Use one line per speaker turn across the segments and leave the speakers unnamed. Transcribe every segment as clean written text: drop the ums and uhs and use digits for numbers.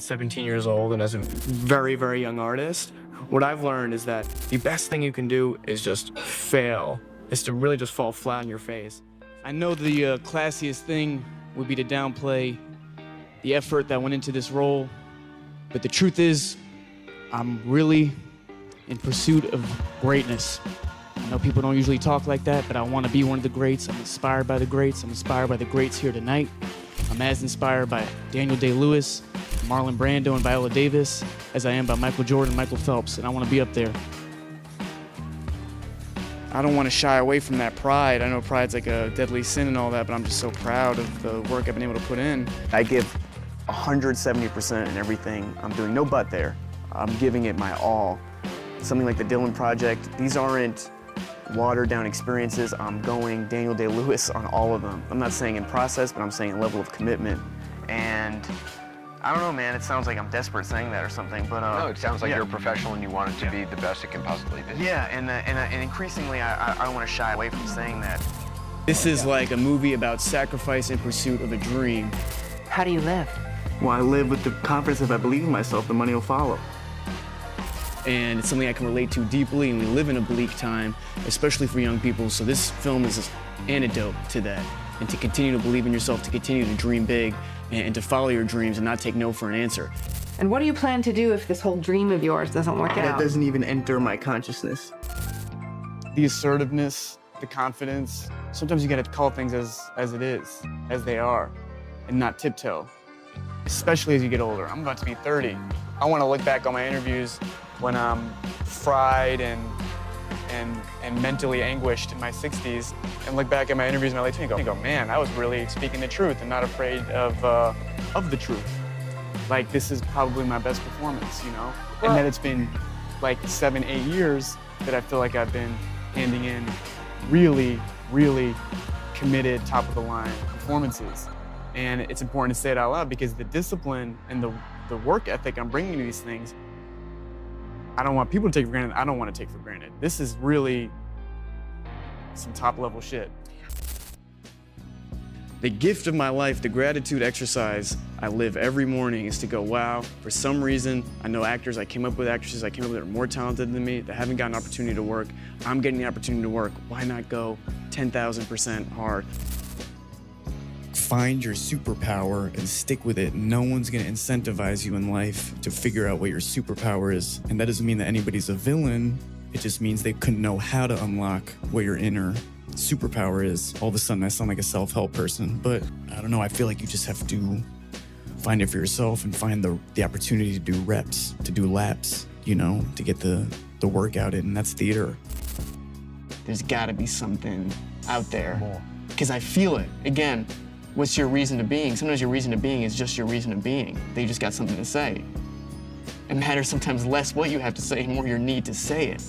17 years old and as a very, very young artist, what I've learned is that the best thing you can do is just fail, is to really just fall flat on your face.
I know the classiest thing would be to downplay the effort that went into this role, but the truth is, I'm really in pursuit of greatness. I know people don't usually talk like that, but I want to be one of the greats. I'm inspired by the greats. I'm inspired by the greats here tonight. I'm as inspired by Daniel Day-Lewis, Marlon Brando, and Viola Davis as I am by Michael Jordan and Michael Phelps, and I want to be up there. I don't want to shy away from that pride. I know pride's like a deadly sin and all that, but I'm just so proud of the work I've been able to put in.
I give 170% in everything I'm doing, no but there. I'm giving it my all. Something like the Dylan Project, these aren't watered down experiences. I'm going Daniel Day-Lewis on all of them. I'm not saying in process, but I'm saying in level of commitment. And I don't know, man, it sounds like I'm desperate saying that or something, but
no, it sounds like you're a professional and you want it to be the best it can possibly be.
Yeah, and increasingly, I don't want to shy away from saying that.
This is like a movie about sacrifice in pursuit of a dream.
How do you live?
Well, I live with the confidence if I believe in myself, the money will follow.
And it's something I can relate to deeply, and we live in a bleak time, especially for young people, so this film is an antidote to that. And to continue to believe in yourself, to continue to dream big, and to follow your dreams and not take no for an answer.
And what do you plan to do if this whole dream of yours doesn't work
That
out?
doesn't even enter my consciousness.
The assertiveness, the confidence, sometimes you gotta call things as it is, as they are, and not tiptoe, especially as you get older. I'm about to be 30. I wanna look back on my interviews when I'm fried and mentally anguished in my 60s and look back at my interviews in my late 20s and go, man, I was really speaking the truth and not afraid of the truth. Like, this is probably my best performance, you know? And that it's been like 7, 8 years that I feel like I've been handing in really, really committed, top of the line performances. And it's important to say it out loud because the discipline and the work ethic I'm bringing to these things, I don't want people to take for granted. I don't want to take for granted. This is really some top level shit. The gift of my life, the gratitude exercise I live every morning is to go, wow, for some reason, I know actors, I came up with actresses, I came up with that are more talented than me, that haven't gotten an opportunity to work. I'm getting the opportunity to work. Why not go 10,000% hard?
Find your superpower and stick with it. No one's gonna incentivize you in life to figure out what your superpower is. And that doesn't mean that anybody's a villain. It just means they couldn't know how to unlock what your inner superpower is. All of a sudden I sound like a self-help person, but I don't know, I feel like you just have to find it for yourself and find the opportunity to do reps, to do laps, you know, to get the workout in, and that's theater.
There's gotta be something out there, because I feel it. Again, what's your reason to being? Sometimes your reason to being is just your reason to being. That you just got something to say. It matters sometimes less what you have to say and more your need to say it.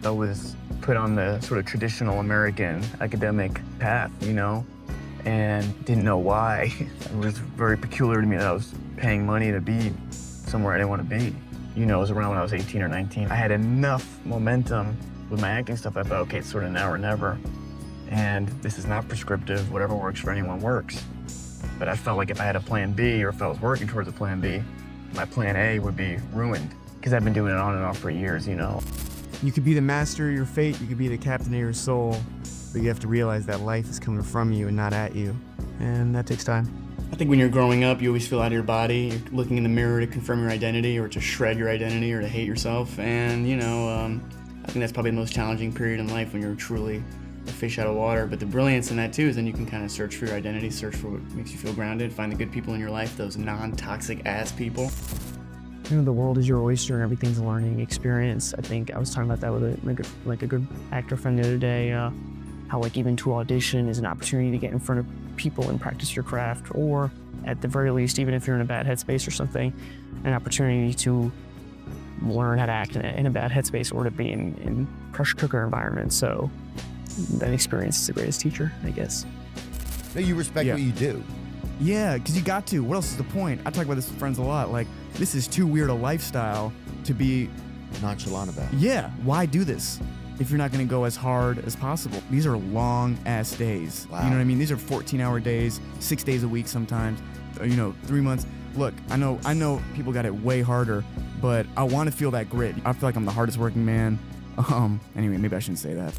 I was put on the sort of traditional American academic path, you know, and didn't know why. It was very peculiar to me that I was paying money to be somewhere I didn't want to be. You know, it was around when I was 18 or 19. I had enough momentum with my acting stuff. I thought, okay, it's sort of now or never. And this is not prescriptive. Whatever works for anyone works. But I felt like if I had a plan B or if I was working towards a plan B, my plan A would be ruined because I've been doing it on and off for years, you know.
You could be the master of your fate, you could be the captain of your soul, but you have to realize that life is coming from you and not at you, and that takes time.
I think when you're growing up, you always feel out of your body. You're looking in the mirror to confirm your identity or to shred your identity or to hate yourself. And, you know, I think that's probably the most challenging period in life when you're truly a fish out of water. But the brilliance in that, too, is then you can kind of search for your identity, search for what makes you feel grounded, find the good people in your life, those non-toxic ass people.
You know, the world is your oyster and everything's a learning experience. I think I was talking about that with a good actor friend the other day, how like even to audition is an opportunity to get in front of people and practice your craft, or at the very least, even if you're in a bad headspace or something, an opportunity to learn how to act in a bad headspace or to be in pressure cooker environments. So that experience is the greatest teacher, I guess.
No, you respect what you do.
Yeah, because you got to. What else is the point? I talk about this with friends a lot. Like, this is too weird a lifestyle to be
nonchalant about.
Yeah, why do this if you're not going to go as hard as possible? These are long-ass days.
Wow.
You know what I mean? These are 14-hour days, 6 days a week sometimes, you know, 3 months.
look, I know people got it way harder, but I want to feel that grit. I feel like I'm the hardest working man. Anyway, maybe I shouldn't say that.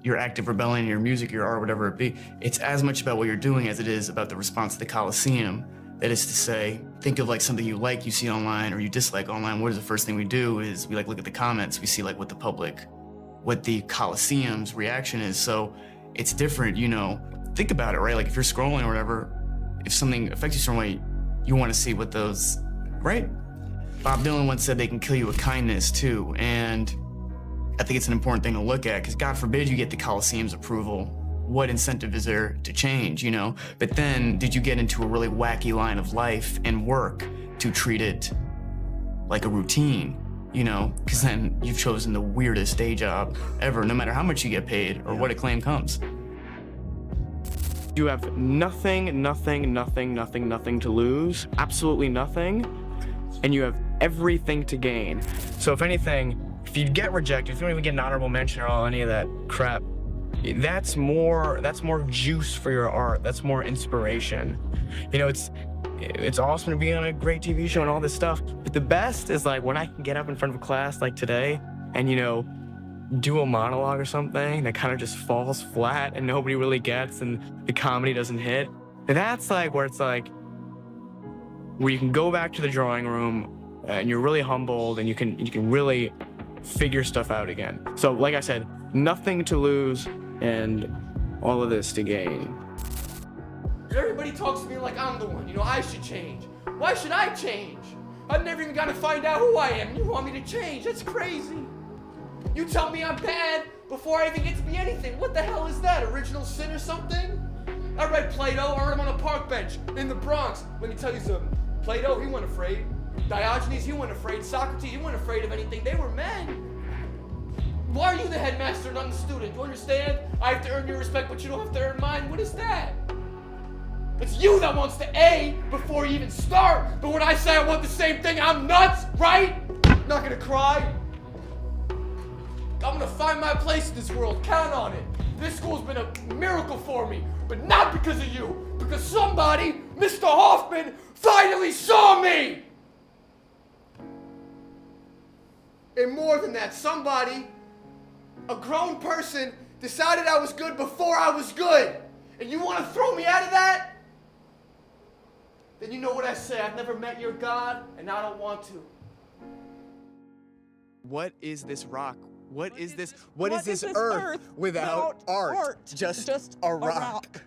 Your active rebellion, your music, your art, whatever it be, it's as much about what you're doing as it is about the response to the Coliseum. That is to say, think of like something you like, you see online, or you dislike online. What is the first thing we do is we like look at the comments. We see like what the Coliseum's reaction is. So it's different, you know. Think about it, right? Like if you're scrolling or whatever, if something affects you some way, you want to see what those, right? Bob Dylan once said they can kill you with kindness too. And I think it's an important thing to look at, because God forbid you get the Coliseum's approval. What incentive is there to change, you know? But then, did you get into a really wacky line of life and work to treat it like a routine, you know? Because then you've chosen the weirdest day job ever, no matter how much you get paid or what acclaim comes.
You have nothing to lose, absolutely nothing, and you have everything to gain. So if anything, if you get rejected, if you don't even get an honorable mention or any of that crap, that's more juice for your art. That's more inspiration. You know, it's awesome to be on a great TV show and all this stuff, but the best is like when I can get up in front of a class like today and, you know, do a monologue or something that kind of just falls flat and nobody really gets and the comedy doesn't hit. That's like where it's like, where you can go back to the drawing room and you're really humbled and you can really figure stuff out again. So like I said, nothing to lose and all of this to gain.
Everybody talks to me like I'm the one, you know, I should change. Why should I change? I've never even got to find out who I am. You want me to change? That's crazy. You tell me I'm bad before I even get to be anything. What the hell is that? Original sin or something? I read Plato, I heard him on a park bench in the Bronx. Let me tell you something. Plato, he wasn't afraid. Diogenes, he wasn't afraid. Socrates, he wasn't afraid of anything. They were men. Why are you the headmaster and I'm the student? You understand? I have to earn your respect, but you don't have to earn mine. What is that? It's you that wants the A before you even start. But when I say I want the same thing, I'm nuts, right? I'm not gonna cry. I'm gonna find my place in this world. Count on it. This school's been a miracle for me, but not because of you. Because somebody, Mr. Hoffman, finally saw me. And more than that, somebody, a grown person, decided I was good before I was good. And you want to throw me out of that? Then you know what I say. I've never met your God, and I don't want to.
What is this rock? What is this earth without art? Just a rock.